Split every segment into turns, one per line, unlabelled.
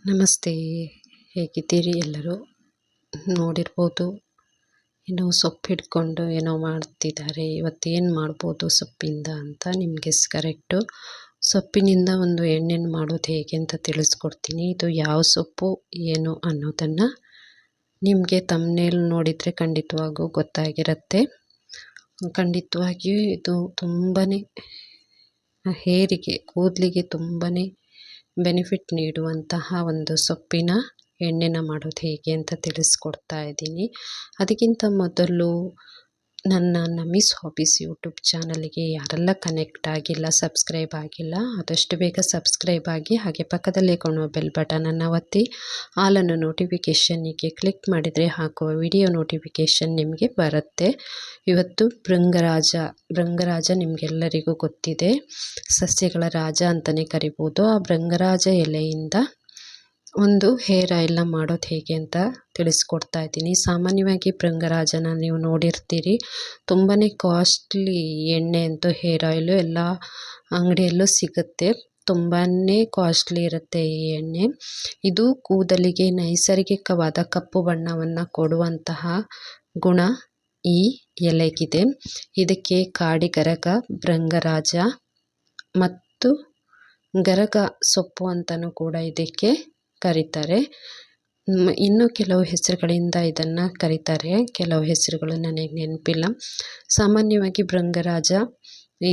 ನಮಸ್ತೆ. ಹೇಗಿದ್ದೀರಿ ಎಲ್ಲರೂ? ನೋಡಿರ್ಬೋದು ಏನೋ ಸೊಪ್ಪು ಹಿಡ್ಕೊಂಡು ಏನೋ ಮಾಡ್ತಿದ್ದಾರೆ. ಇವತ್ತೇನು ಮಾಡ್ಬೋದು ಸೊಪ್ಪಿಂದ ಅಂತ ನಿಮ್ಮ ಗೆಸ್ ಕರೆಕ್ಟು. ಸೊಪ್ಪಿನಿಂದ ಒಂದು ಎಣ್ಣೆನ ಮಾಡೋದು ಹೇಗೆ ಅಂತ ತಿಳಿಸ್ಕೊಡ್ತೀನಿ. ಇದು ಯಾವ ಸೊಪ್ಪು ಏನು ಅನ್ನೋದನ್ನು ನಿಮಗೆ ತಮ್ನೇಲ್ ನೋಡಿದರೆ ಖಂಡಿತವಾಗೂ ಗೊತ್ತಾಗಿರುತ್ತೆ. ಖಂಡಿತವಾಗಿಯೂ ಇದು ತುಂಬಾ ಹೇರಿಗೆ ಕೂದಲಿಗೆ ತುಂಬಾ ಬೆನಿಫಿಟ್ ನೀಡುವಂತಹ ಒಂದು ಸೊಪ್ಪಿನ ಎಣ್ಣೆನ ಮಾಡೋದು ಹೇಗೆ ಅಂತ ತಿಳಿಸ್ಕೊಡ್ತಾ ಇದ್ದೀನಿ. ಅದಕ್ಕಿಂತ ಮೊದಲು ನನ್ನ ನಮೀಸ್ ಹಾಬೀಸ್ ಯೂಟ್ಯೂಬ್ ಚಾನಲ್ಗೆ ಯಾರೆಲ್ಲ ಕನೆಕ್ಟ್ ಆಗಿಲ್ಲ, ಸಬ್ಸ್ಕ್ರೈಬ್ ಆಗಿಲ್ಲ, ಆದಷ್ಟು ಬೇಗ ಸಬ್ಸ್ಕ್ರೈಬ್ ಆಗಿ, ಹಾಗೆ ಪಕ್ಕದಲ್ಲೇ ಕಾಣುವ ಬೆಲ್ ಬಟನನ್ನು ಒತ್ತಿ ಆಲನ್ನು ನೋಟಿಫಿಕೇಷನ್ನಿಗೆ ಕ್ಲಿಕ್ ಮಾಡಿದರೆ ಹಾಕುವ ವಿಡಿಯೋ ನೋಟಿಫಿಕೇಷನ್ ನಿಮಗೆ ಬರುತ್ತೆ. ಇವತ್ತು ಭೃಂಗರಾಜ ನಿಮಗೆಲ್ಲರಿಗೂ ಗೊತ್ತಿದೆ, ಸಸ್ಯಗಳ ರಾಜ ಅಂತಲೇ ಕರಿಬೋದು. ಆ ಭೃಂಗರಾಜ ಎಲೆಯಿಂದ ಒಂದು ಹೇರ್ ಆಯಿಲ್ನ ಮಾಡೋದು ಹೇಗೆ ಅಂತ ತಿಳಿಸ್ಕೊಡ್ತಾ ಇದ್ದೀನಿ. ಸಾಮಾನ್ಯವಾಗಿ ಭೃಂಗರಾಜನ ನೀವು ನೋಡಿರ್ತೀರಿ, ತುಂಬಾ ಕಾಸ್ಟ್ಲಿ ಎಣ್ಣೆ ಅಂತೂ ಹೇರ್ ಆಯಿಲು ಎಲ್ಲ ಅಂಗಡಿಯಲ್ಲೂ ಸಿಗುತ್ತೆ. ತುಂಬಾ ಕಾಸ್ಟ್ಲಿ ಇರುತ್ತೆ ಈ ಎಣ್ಣೆ. ಇದು ಕೂದಲಿಗೆ ನೈಸರ್ಗಿಕವಾದ ಕಪ್ಪು ಬಣ್ಣವನ್ನು ಕೊಡುವಂತಹ ಗುಣ ಈ ಎಲೆಗಿದೆ. ಇದಕ್ಕೆ ಕಾಡಿಗರಗ, ಭೃಂಗರಾಜ ಮತ್ತು ಗರಗ ಸೊಪ್ಪು ಅಂತಲೂ ಕೂಡ ಇದಕ್ಕೆ ಕರೀತಾರೆ. ಇನ್ನು ಕೆಲವು ಹೆಸರುಗಳಿಂದ ಇದನ್ನು ಕರೀತಾರೆ, ಕೆಲವು ಹೆಸರುಗಳು ನನಗೆ ನೆನಪಿಲ್ಲ. ಸಾಮಾನ್ಯವಾಗಿ ಭೃಂಗರಾಜ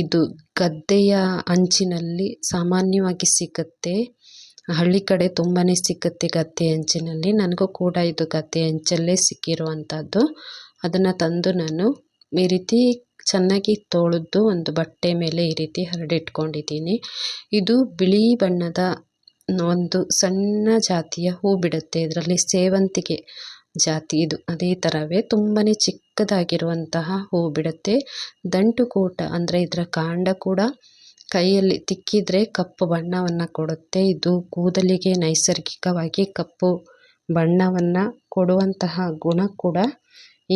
ಇದು ಗದ್ದೆಯ ಅಂಚಿನಲ್ಲಿ ಸಾಮಾನ್ಯವಾಗಿ ಸಿಗುತ್ತೆ. ಹಳ್ಳಿ ಕಡೆ ತುಂಬಾ ಸಿಗುತ್ತೆ ಗದ್ದೆ ಅಂಚಿನಲ್ಲಿ. ನನಗೂ ಕೂಡ ಇದು ಗದ್ದೆ ಅಂಚಲ್ಲೇ ಸಿಕ್ಕಿರುವಂಥದ್ದು. ಅದನ್ನು ತಂದು ನಾನು ಈ ರೀತಿ ಚೆನ್ನಾಗಿ ತೊಳೆದು ಒಂದು ಬಟ್ಟೆ ಮೇಲೆ ಈ ರೀತಿ ಹರಡಿಟ್ಕೊಂಡಿದ್ದೀನಿ. ಇದು ಬಿಳಿ ಬಣ್ಣದ ಒಂದು ಸಣ್ಣ ಜಾತಿಯ ಹೂ ಬಿಡುತ್ತೆ. ಇದರಲ್ಲಿ ಸೇವಂತಿಗೆ ಜಾತಿ ಇದು. ಅದೇ ಥರವೇ ತುಂಬಾ ಚಿಕ್ಕದಾಗಿರುವಂತಹ ಹೂ ಬಿಡುತ್ತೆ. ದಂಟು ಕೂಟ ಅಂದರೆ ಇದರ ಕಾಂಡ ಕೂಡ ಕೈಯಲ್ಲಿ ತಿಕ್ಕಿದರೆ ಕಪ್ಪು ಬಣ್ಣವನ್ನು ಕೊಡುತ್ತೆ. ಇದು ಕೂದಲಿಗೆ ನೈಸರ್ಗಿಕವಾಗಿ ಕಪ್ಪು ಬಣ್ಣವನ್ನು ಕೊಡುವಂತಹ ಗುಣ ಕೂಡ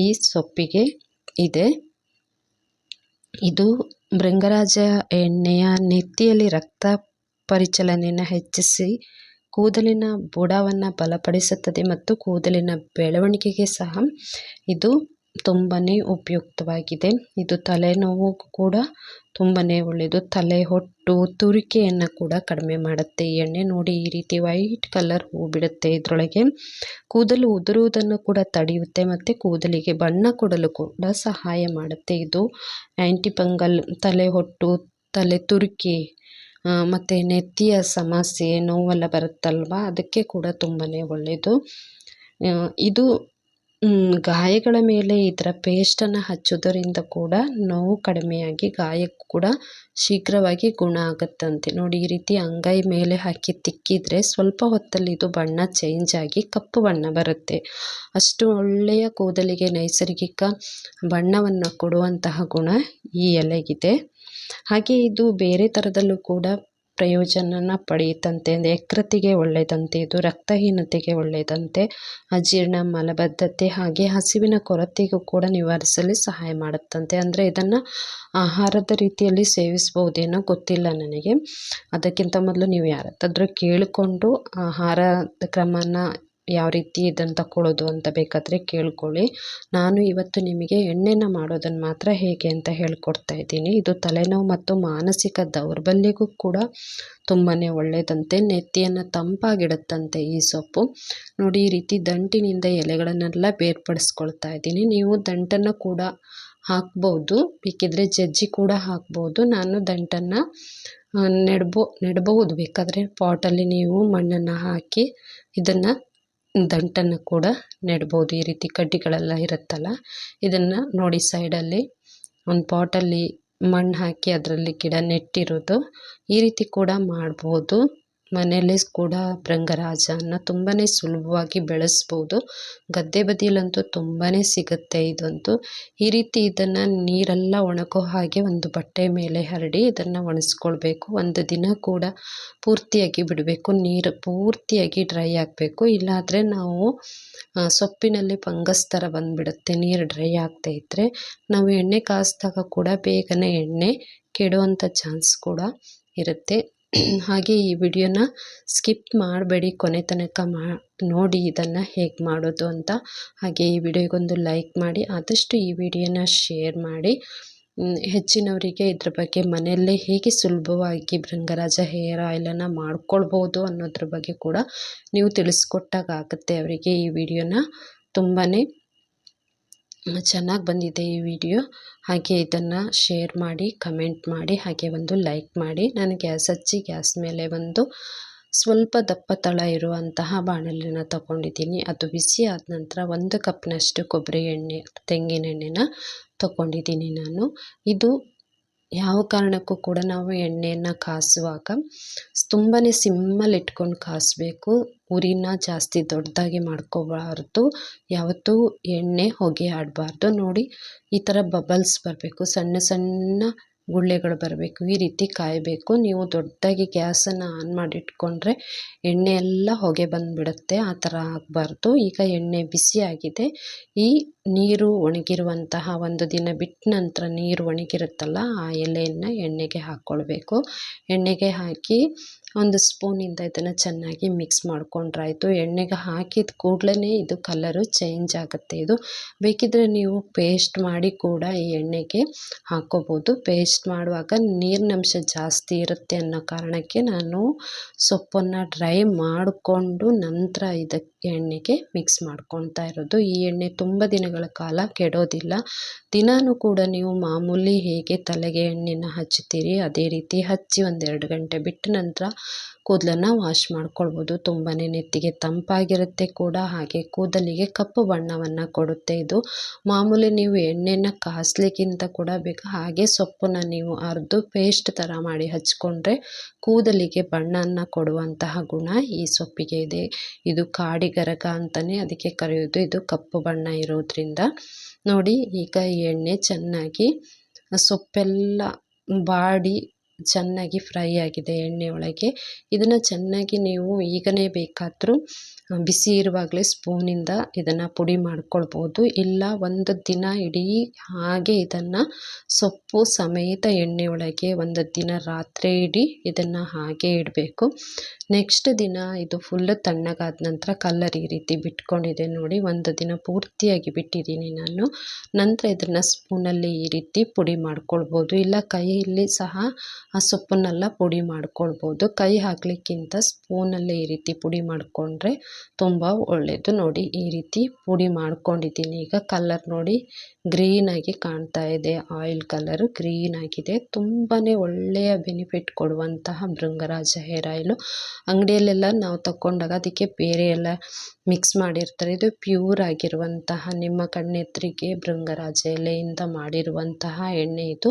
ಈ ಸೊಪ್ಪಿಗೆ ಇದೆ. ಇದು ಭೃಂಗರಾಜ ಎಣ್ಣೆಯ ನೆತ್ತಿಯಲ್ಲಿ ರಕ್ತ ಪರಿಚಲನೆಯನ್ನು ಹೆಚ್ಚಿಸಿ ಕೂದಲಿನ ಬುಡವನ್ನು ಬಲಪಡಿಸುತ್ತದೆ ಮತ್ತು ಕೂದಲಿನ ಬೆಳವಣಿಗೆಗೆ ಸಹ ಇದು ತುಂಬಾ ಉಪಯುಕ್ತವಾಗಿದೆ. ಇದು ತಲೆನೋವು ಕೂಡ ತುಂಬಾ ಒಳ್ಳೆಯದು. ತಲೆ ಹೊಟ್ಟು ತುರಿಕೆಯನ್ನು ಕೂಡ ಕಡಿಮೆ ಮಾಡುತ್ತೆ ಈ ಎಣ್ಣೆ. ನೋಡಿ, ಈ ರೀತಿ ವೈಟ್ ಕಲರ್ ಹೂ ಬಿಡುತ್ತೆ. ಇದರೊಳಗೆ ಕೂದಲು ಉದುರುವುದನ್ನು ಕೂಡ ತಡೆಯುತ್ತೆ ಮತ್ತು ಕೂದಲಿಗೆ ಬಣ್ಣ ಕೊಡಲು ಕೂಡ ಸಹಾಯ ಮಾಡುತ್ತೆ. ಇದು ಆ್ಯಂಟಿ ಫಂಗಲ್, ತಲೆ ಹೊಟ್ಟು, ತಲೆ ತುರಿಕೆ ಮತ್ತು ನೆತ್ತಿಯ ಸಮಸ್ಯೆ, ನೋವೆಲ್ಲ ಬರುತ್ತಲ್ವ, ಅದಕ್ಕೆ ಕೂಡ ತುಂಬಾ ಒಳ್ಳೆಯದು. ಇದು ಗಾಯಗಳ ಮೇಲೆ ಇದರ ಪೇಸ್ಟನ್ನು ಹಚ್ಚೋದರಿಂದ ಕೂಡ ನೋವು ಕಡಿಮೆಯಾಗಿ ಗಾಯ ಕೂಡ ಶೀಘ್ರವಾಗಿ ಗುಣ ಆಗುತ್ತಂತೆ. ನೋಡಿ, ಈ ರೀತಿ ಅಂಗೈ ಮೇಲೆ ಹಾಕಿ ತಿಕ್ಕಿದರೆ ಸ್ವಲ್ಪ ಹೊತ್ತಲ್ಲಿ ಇದು ಬಣ್ಣ ಚೇಂಜ್ ಆಗಿ ಕಪ್ಪು ಬಣ್ಣ ಬರುತ್ತೆ. ಅಷ್ಟು ಒಳ್ಳೆಯ ಕೂದಲಿಗೆ ನೈಸರ್ಗಿಕ ಬಣ್ಣವನ್ನು ಕೊಡುವಂತಹ ಗುಣ ಈ ಎಲೆಗಿದೆ. ಹಾಗೆ ಇದು ಬೇರೆ ಥರದಲ್ಲೂ ಕೂಡ ಪ್ರಯೋಜನನ ಪಡೆಯುತ್ತಂತೆ. ಯಕೃತ್ತಿಗೆ ಒಳ್ಳೆಯದಂತೆ, ಇದು ರಕ್ತಹೀನತೆಗೆ ಒಳ್ಳೆಯದಂತೆ, ಅಜೀರ್ಣ, ಮಲಬದ್ಧತೆ ಹಾಗೆ ಹಸಿವಿನ ಕೊರತೆಗೂ ಕೂಡ ನಿವಾರಿಸಲು ಸಹಾಯ ಮಾಡುತ್ತಂತೆ. ಅಂದರೆ ಇದನ್ನು ಆಹಾರದ ರೀತಿಯಲ್ಲಿ ಸೇವಿಸ್ಬೋದೇನೋ ಗೊತ್ತಿಲ್ಲ ನನಗೆ. ಅದಕ್ಕಿಂತ ಮೊದಲು ನೀವು ಯಾರತ್ತಾದರೂ ಕೇಳಿಕೊಂಡು ಆಹಾರದ ಕ್ರಮನ ಯಾವ ರೀತಿ ಇದನ್ನು ತಗೊಳ್ಳೋದು ಅಂತ ಬೇಕಾದರೆ ಕೇಳ್ಕೊಳ್ಳಿ. ನಾನು ಇವತ್ತು ನಿಮಗೆ ಎಣ್ಣೆನ ಮಾಡೋದನ್ನು ಮಾತ್ರ ಹೇಗೆ ಅಂತ ಹೇಳ್ಕೊಡ್ತಾ ಇದ್ದೀನಿ. ಇದು ತಲೆನೋವು ಮತ್ತು ಮಾನಸಿಕ ದೌರ್ಬಲ್ಯಕ್ಕೂ ಕೂಡ ತುಂಬಾ ಒಳ್ಳೆಯದಂತೆ. ನೆತ್ತಿಯನ್ನು ತಂಪಾಗಿಡುತ್ತಂತೆ ಈ ಸೊಪ್ಪು. ನೋಡಿ, ಈ ರೀತಿ ದಂಟಿನಿಂದ ಎಲೆಗಳನ್ನೆಲ್ಲ ಬೇರ್ಪಡಿಸ್ಕೊಳ್ತಾ ಇದ್ದೀನಿ. ನೀವು ದಂಟನ್ನು ಕೂಡ ಹಾಕ್ಬೋದು, ಬೇಕಿದ್ರೆ ಜಜ್ಜಿ ಕೂಡ ಹಾಕ್ಬೋದು. ನಾನು ದಂಟನ್ನು ನೆಡಬಹುದು. ಬೇಕಾದರೆ ಪಾಟಲ್ಲಿ ನೀವು ಮಣ್ಣನ್ನು ಹಾಕಿ ಇದನ್ನು ದಂಟನ್ನು ಕೂಡ ನೆಡ್ಬೋದು. ಈ ರೀತಿ ಕಡ್ಡಿಗಳೆಲ್ಲ ಇರುತ್ತಲ್ಲ, ಇದನ್ನು ನೋಡಿ ಸೈಡಲ್ಲಿ ಒಂದು ಪಾಟಲ್ಲಿ ಮಣ್ಣು ಹಾಕಿ ಅದರಲ್ಲಿ ಗಿಡ ನೆಟ್ಟಿರೋದು. ಈ ರೀತಿ ಕೂಡ ಮಾಡ್ಬೋದು. ಮನೆಯಲ್ಲೇ ಕೂಡ ಭೃಂಗರಾಜನ ತುಂಬಾ ಸುಲಭವಾಗಿ ಬೆಳೆಸ್ಬೋದು. ಗದ್ದೆ ಬದಿಯಲ್ಲಂತೂ ತುಂಬಾ ಸಿಗುತ್ತೆ ಇದಂತೂ. ಈ ರೀತಿ ಇದನ್ನು ನೀರೆಲ್ಲ ಒಣಗೋ ಹಾಗೆ ಒಂದು ಬಟ್ಟೆ ಮೇಲೆ ಹರಡಿ ಇದನ್ನು ಒಣಗಿಸ್ಕೊಳ್ಬೇಕು. ಒಂದು ದಿನ ಕೂಡ ಪೂರ್ತಿಯಾಗಿ ಬಿಡಬೇಕು. ನೀರು ಪೂರ್ತಿಯಾಗಿ ಡ್ರೈ ಆಗಬೇಕು, ಇಲ್ಲಾಂದರೆ ನಾವು ಸೊಪ್ಪಿನಲ್ಲಿ ಫಂಗಸ್ ಥರ ಬಂದುಬಿಡುತ್ತೆ ನೀರು ಡ್ರೈ ಆಗದೇ ಇದ್ದರೆ. ನಾವು ಎಣ್ಣೆ ಕಾಸಿದಾಗ ಕೂಡ ಬೇಗನೆ ಎಣ್ಣೆ ಕೆಡುವಂಥ ಚಾನ್ಸ್ ಕೂಡ ಇರುತ್ತೆ. ಹಾಗೆ ಈ ವಿಡಿಯೋನ ಸ್ಕಿಪ್ ಮಾಡಬೇಡಿ, ಕೊನೆ ತನಕ ನೋಡಿ ಇದನ್ನು ಹೇಗೆ ಮಾಡೋದು ಅಂತ. ಹಾಗೆ ಈ ವಿಡಿಯೋಗೊಂದು ಲೈಕ್ ಮಾಡಿ, ಆದಷ್ಟು ಈ ವಿಡಿಯೋನ ಶೇರ್ ಮಾಡಿ. ಹೆಚ್ಚಿನವರಿಗೆ ಇದ್ರ ಬಗ್ಗೆ ಮನೆಯಲ್ಲೇ ಹೇಗೆ ಸುಲಭವಾಗಿ ಭೃಂಗರಾಜ ಹೇರ್ ಆಯಿಲನ್ನು ಮಾಡ್ಕೊಳ್ಬೋದು ಅನ್ನೋದ್ರ ಬಗ್ಗೆ ಕೂಡ ನೀವು ತಿಳಿಸ್ಕೊಟ್ಟಾಗುತ್ತೆ ಅವರಿಗೆ. ಈ ವಿಡಿಯೋನ ತುಂಬಾ ಚೆನ್ನಾಗಿ ಬಂದಿದೆ ಈ ವಿಡಿಯೋ. ಹಾಗೆ ಇದನ್ನು ಶೇರ್ ಮಾಡಿ, ಕಮೆಂಟ್ ಮಾಡಿ, ಹಾಗೆ ಒಂದು ಲೈಕ್ ಮಾಡಿ. ನಾನು ಗ್ಯಾಸ್ ಹಚ್ಚಿ ಗ್ಯಾಸ್ ಮೇಲೆ ಒಂದು ಸ್ವಲ್ಪ ದಪ್ಪ ತಳ ಇರುವಂತಹ ಬಾಣಲೆನ ತಗೊಂಡಿದ್ದೀನಿ. ಅದು ಬಿಸಿ ಆದ ನಂತರ 1 ಕಪ್ನಷ್ಟು ಕೊಬ್ಬರಿ ಎಣ್ಣೆ, ತೆಂಗಿನ ಎಣ್ಣೆನ ತಗೊಂಡಿದ್ದೀನಿ ನಾನು. ಇದು ಯಾವ ಕಾರಣಕ್ಕೂ ಕೂಡ ನಾವು ಎಣ್ಣೆಯನ್ನು ಕಾಸುವಾಗ ತುಂಬಾ ಸಿಮ್ಮಲ್ಲಿ ಇಟ್ಕೊಂಡು ಕಾಸಬೇಕು. ಉರಿನ ಜಾಸ್ತಿ ದೊಡ್ಡದಾಗಿ ಮಾಡ್ಕೋಬಾರ್ದು. ಯಾವತ್ತೂ ಎಣ್ಣೆ ಹೊಗೆ ಆಡಬಾರ್ದು. ನೋಡಿ, ಈ ಥರ ಬಬಲ್ಸ್ ಬರಬೇಕು, ಸಣ್ಣ ಸಣ್ಣ ಗುಳ್ಳೆಗಳು ಬರಬೇಕು, ಈ ರೀತಿ ಕಾಯಬೇಕು. ನೀವು ದೊಡ್ಡದಾಗಿ ಗ್ಯಾಸನ್ನು ಆನ್ ಮಾಡಿಟ್ಕೊಂಡ್ರೆ ಎಣ್ಣೆ ಎಲ್ಲ ಹೊಗೆ ಬಂದುಬಿಡುತ್ತೆ. ಆ ಥರ ಆಗಬಾರ್ದು. ಈಗ ಎಣ್ಣೆ ಬಿಸಿಯಾಗಿದೆ. ಈ ನೀರು ಒಣಗಿರುವಂತಹ 1 ದಿನ ಬಿಟ್ಟ ನಂತರ ನೀರು ಒಣಗಿರುತ್ತಲ್ಲ, ಆ ಎಲೆಯನ್ನು ಎಣ್ಣೆಗೆ ಹಾಕ್ಕೊಳ್ಬೇಕು. ಎಣ್ಣೆಗೆ ಹಾಕಿ 1 ಸ್ಪೂನಿಂದ ಇದನ್ನು ಚೆನ್ನಾಗಿ ಮಿಕ್ಸ್ ಮಾಡ್ಕೊಂಡ್ರಾಯ್ತು. ಎಣ್ಣೆಗೆ ಹಾಕಿದ ಕೂಡಲೇ ಇದು ಕಲರು ಚೇಂಜ್ ಆಗುತ್ತೆ. ಇದು ಬೇಕಿದ್ದರೆ ನೀವು ಪೇಸ್ಟ್ ಮಾಡಿ ಕೂಡ ಈ ಎಣ್ಣೆಗೆ ಹಾಕ್ಕೋಬೋದು. ಪೇಸ್ಟ್ ಮಾಡುವಾಗ ನೀರಿನಂಶ ಜಾಸ್ತಿ ಇರುತ್ತೆ ಅನ್ನೋ ಕಾರಣಕ್ಕೆ ನಾನು ಸೊಪ್ಪನ್ನು ಡ್ರೈ ಮಾಡಿಕೊಂಡು ನಂತರ ಇದಕ್ಕೆ ಎಣ್ಣೆಗೆ ಮಿಕ್ಸ್ ಮಾಡ್ಕೊಳ್ತಾ ಇರೋದು. ಈ ಎಣ್ಣೆ ತುಂಬ ದಿನಗಳ ಕಾಲ ಕೆಡೋದಿಲ್ಲ. ದಿನಾನೂ ಕೂಡ ನೀವು ಮಾಮೂಲಿ ಹೇಗೆ ತಲೆಗೆ ಎಣ್ಣೆನ ಹಚ್ತೀರಿ ಅದೇ ರೀತಿ ಹಚ್ಚಿ 1-2 ಗಂಟೆ ಬಿಟ್ಟ ನಂತರ ಕೂದಲನ್ನು ವಾಶ್ ಮಾಡ್ಕೊಳ್ಬೋದು. ತುಂಬಾ ನೆತ್ತಿಗೆ ತಂಪಾಗಿರುತ್ತೆ ಕೂಡ, ಹಾಗೆ ಕೂದಲಿಗೆ ಕಪ್ಪು ಬಣ್ಣವನ್ನು ಕೊಡುತ್ತೆ. ಇದು ಮಾಮೂಲಿ ನೀವು ಎಣ್ಣೆನ ಕಾಸ್ಲಿಕ್ಕಿಂತ ಕೂಡ ಬೇಕು. ಹಾಗೆ ಸೊಪ್ಪನ್ನು ನೀವು ಅರ್ದು ಪೇಸ್ಟ್ ಥರ ಮಾಡಿ ಹಚ್ಕೊಂಡ್ರೆ ಕೂದಲಿಗೆ ಬಣ್ಣವನ್ನು ಕೊಡುವಂತಹ ಗುಣ ಈ ಸೊಪ್ಪಿಗೆ ಇದೆ. ಇದು ಕಾಡಿಗರಗ ಅಂತಲೇ ಅದಕ್ಕೆ ಕರೆಯೋದು. ಇದು ಕಪ್ಪು ಬಣ್ಣ ಇರೋದ್ರಿಂದ. ನೋಡಿ, ಈಗ ಈ ಎಣ್ಣೆ ಚೆನ್ನಾಗಿ ಸೊಪ್ಪೆಲ್ಲ ಬಾಡಿ ಚೆನ್ನಾಗಿ ಫ್ರೈ ಆಗಿದೆ ಎಣ್ಣೆ ಒಳಗೆ. ಇದನ್ನು ಚೆನ್ನಾಗಿ ನೀವು ಈಗಲೇ ಬೇಕಾದರೂ ಬಿಸಿ ಇರುವಾಗಲೇ ಸ್ಪೂನಿಂದ ಇದನ್ನು ಪುಡಿ ಮಾಡ್ಕೊಳ್ಬೋದು. ಇಲ್ಲ 1 ದಿನ ಇಡೀ ಹಾಗೆ ಇದನ್ನು ಸೊಪ್ಪು ಸಮೇತ ಎಣ್ಣೆ ಒಳಗೆ 1 ದಿನ ರಾತ್ರಿ ಇಡೀ ಇದನ್ನು ಹಾಗೆ ಇಡಬೇಕು. ನೆಕ್ಸ್ಟ್ ದಿನ ಇದು ಫುಲ್ಲು ತಣ್ಣಗಾದ ನಂತರ ಕಲ್ಲರ್ ಈ ರೀತಿ ಬಿಟ್ಕೊಂಡಿದೆ ನೋಡಿ. 1 ದಿನ ಪೂರ್ತಿಯಾಗಿ ಬಿಟ್ಟಿದ್ದೀನಿ ನಾನು. ನಂತರ ಇದನ್ನು ಸ್ಪೂನಲ್ಲಿ ಈ ರೀತಿ ಪುಡಿ ಮಾಡ್ಕೊಳ್ಬೋದು. ಇಲ್ಲ ಕೈಯಲ್ಲಿ ಸಹ ಆ ಸೊಪ್ಪನ್ನೆಲ್ಲ ಪುಡಿ ಮಾಡ್ಕೊಳ್ಬೋದು. ಕೈ ಹಾಕಲಿಕ್ಕಿಂತ ಸ್ಪೂನಲ್ಲಿ ಈ ರೀತಿ ಪುಡಿ ಮಾಡಿಕೊಂಡ್ರೆ ತುಂಬ ಒಳ್ಳೆಯದು. ನೋಡಿ, ಈ ರೀತಿ ಪುಡಿ ಮಾಡ್ಕೊಂಡಿದ್ದೀನಿ. ಈಗ ಕಲರ್ ನೋಡಿ, ಗ್ರೀನಾಗಿ ಕಾಣ್ತಾ ಇದೆ. ಆಯಿಲ್ ಕಲರು ಗ್ರೀನ್ ಆಗಿದೆ. ತುಂಬಾ ಒಳ್ಳೆಯ ಬೆನಿಫಿಟ್ ಕೊಡುವಂತಹ ಭೃಂಗರಾಜ ಹೇರ್ ಆಯಿಲು. ಅಂಗಡಿಯಲ್ಲೆಲ್ಲ ನಾವು ತಗೊಂಡಾಗ ಅದಕ್ಕೆ ಬೇರೆ ಎಲ್ಲ ಮಿಕ್ಸ್ ಮಾಡಿರ್ತಾರೆ. ಇದು ಪ್ಯೂರ್ ಆಗಿರುವಂತಹ ನಿಮ್ಮ ಕಣ್ಣೆತ್ತರಿಗೆ ಭೃಂಗರಾಜ ಎಲೆಯಿಂದ ಮಾಡಿರುವಂತಹ ಎಣ್ಣೆ. ಇದು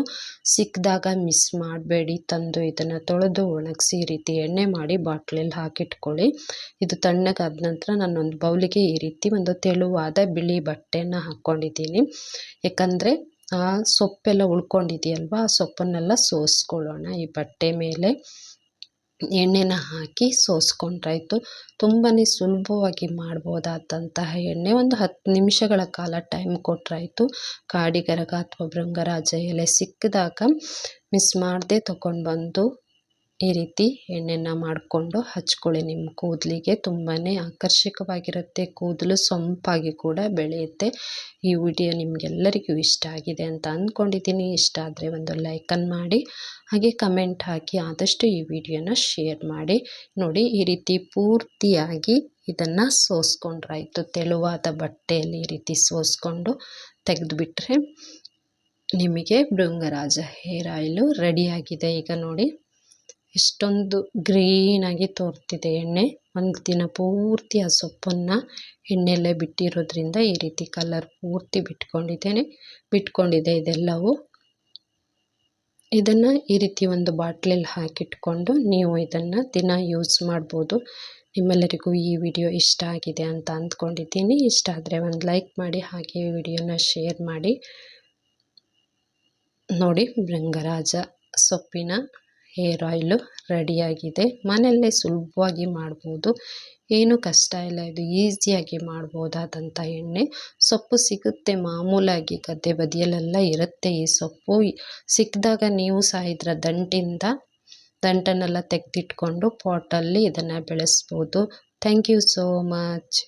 ಸಿಕ್ಕಿದಾಗ ಮಿಸ್ ಮಾಡಬೇಡಿ. ತಂದು ಇದನ್ನು ತೊಳೆದು ಒಣಗಿಸಿ ಈ ರೀತಿ ಎಣ್ಣೆ ಮಾಡಿ ಬಾಟ್ಲಲ್ಲಿ ಹಾಕಿಟ್ಕೊಳ್ಳಿ. ಇದು ತಣ್ಣಗಾದ ನಂತರ ನಾನೊಂದು ಬೌಲಿಗೆ ಈ ರೀತಿ ಒಂದು ತೆಳುವಾದ ಬಿಳಿ ಬಟ್ಟೆಯನ್ನು ಹಾಕ್ಕೊಂಡಿದ್ದೀನಿ. ಯಾಕಂದರೆ ಆ ಸೊಪ್ಪೆಲ್ಲ ಉಳ್ಕೊಂಡಿದೆಯಲ್ವ, ಆ ಸೊಪ್ಪನ್ನೆಲ್ಲ ಸೋಸ್ಕೊಳ್ಳೋಣ. ಈ ಬಟ್ಟೆ ಮೇಲೆ ಎಣ್ಣೆನ ಹಾಕಿ ಸೋಸ್ಕೊಂಡ್ರಾಯ್ತು. ತುಂಬಾ ಸುಲಭವಾಗಿ ಮಾಡ್ಬೋದಾದಂತಹ ಎಣ್ಣೆ. ಒಂದು 10 ನಿಮಿಷಗಳ ಕಾಲ ಟೈಮ್ ಕೊಟ್ಟರಾಯ್ತು. ಕಾಡಿಗರಗ ಅಥವಾ ಭೃಂಗರಾಜ ಎಲೆ ಸಿಕ್ಕಿದಾಗ ಮಿಸ್ ಮಾಡದೆ ತಗೊಂಡು ಬಂದು ಈ ರೀತಿ ಎಣ್ಣೆನ ಮಾಡಿಕೊಂಡು ಹಚ್ಕೊಳ್ಳಿ. ನಿಮ್ಮ ಕೂದಲಿಗೆ ತುಂಬಾ ಆಕರ್ಷಕವಾಗಿರುತ್ತೆ. ಕೂದಲು ಸೊಂಪಾಗಿ ಕೂಡ ಬೆಳೆಯುತ್ತೆ. ಈ ವಿಡಿಯೋ ನಿಮಗೆಲ್ಲರಿಗೂ ಇಷ್ಟ ಆಗಿದೆ ಅಂತ ಅಂದ್ಕೊಂಡಿದ್ದೀನಿ. ಇಷ್ಟ ಆದರೆ ಒಂದು ಲೈಕನ್ನು ಮಾಡಿ, ಹಾಗೆ ಕಮೆಂಟ್ ಹಾಕಿ, ಆದಷ್ಟು ಈ ವಿಡಿಯೋನ ಶೇರ್ ಮಾಡಿ. ನೋಡಿ, ಈ ರೀತಿ ಪೂರ್ತಿಯಾಗಿ ಇದನ್ನು ಸೋಸ್ಕೊಂಡ್ರಾಯ್ತು. ತೆಳುವಾದ ಬಟ್ಟೆಯಲ್ಲಿ ಈ ರೀತಿ ಸೋಸ್ಕೊಂಡು ತೆಗೆದುಬಿಟ್ರೆ ನಿಮಗೆ ಭೃಂಗರಾಜ ಹೇರ್ ಆಯಿಲು ರೆಡಿಯಾಗಿದೆ. ಈಗ ನೋಡಿ, ಎಷ್ಟೊಂದು ಗ್ರೀನಾಗಿ ತೋರ್ತಿದೆ ಎಣ್ಣೆ. 1 ದಿನ ಪೂರ್ತಿ ಆ ಸೊಪ್ಪನ್ನು ಎಣ್ಣೆಯಲ್ಲೇ ಬಿಟ್ಟಿರೋದ್ರಿಂದ ಈ ರೀತಿ ಕಲರ್ ಪೂರ್ತಿ ಬಿಟ್ಕೊಂಡಿದೆ ಇದೆಲ್ಲವೂ. ಇದನ್ನು ಈ ರೀತಿ ಒಂದು ಬಾಟ್ಲಲ್ಲಿ ಹಾಕಿಟ್ಕೊಂಡು ನೀವು ಇದನ್ನು ದಿನ ಯೂಸ್ ಮಾಡ್ಬೋದು. ನಿಮ್ಮೆಲ್ಲರಿಗೂ ಈ ವಿಡಿಯೋ ಇಷ್ಟ ಆಗಿದೆ ಅಂತ ಅಂದ್ಕೊಂಡಿದ್ದೀನಿ. ಇಷ್ಟ ಆದರೆ ಒಂದು ಲೈಕ್ ಮಾಡಿ, ಹಾಗೆ ಈ ವಿಡಿಯೋನ ಶೇರ್ ಮಾಡಿ. ನೋಡಿ, ಭೃಂಗರಾಜ ಸೊಪ್ಪಿನ ಹೇರ್ ಆಯಿಲು ರೆಡಿಯಾಗಿದೆ. ಮನೆಯಲ್ಲೇ ಸುಲಭವಾಗಿ ಮಾಡ್ಬೋದು, ಏನೂ ಕಷ್ಟ ಇಲ್ಲ. ಇದು ಈಸಿಯಾಗಿ ಮಾಡ್ಬೋದಾದಂಥ ಎಣ್ಣೆ. ಸೊಪ್ಪು ಸಿಗುತ್ತೆ ಮಾಮೂಲಾಗಿ, ಗದ್ದೆ ಬದಿಯಲ್ಲೆಲ್ಲ ಇರುತ್ತೆ ಈ ಸೊಪ್ಪು. ಸಿಕ್ಕಿದಾಗ ನೀವು ಸಹ ಇದರ ದಂಟಿಂದ ದಂಟನ್ನೆಲ್ಲ ತೆಗೆದಿಟ್ಕೊಂಡು ಪಾಟಲ್ಲಿ ಇದನ್ನು ಬೆಳೆಸ್ಬೋದು. Thank you so much.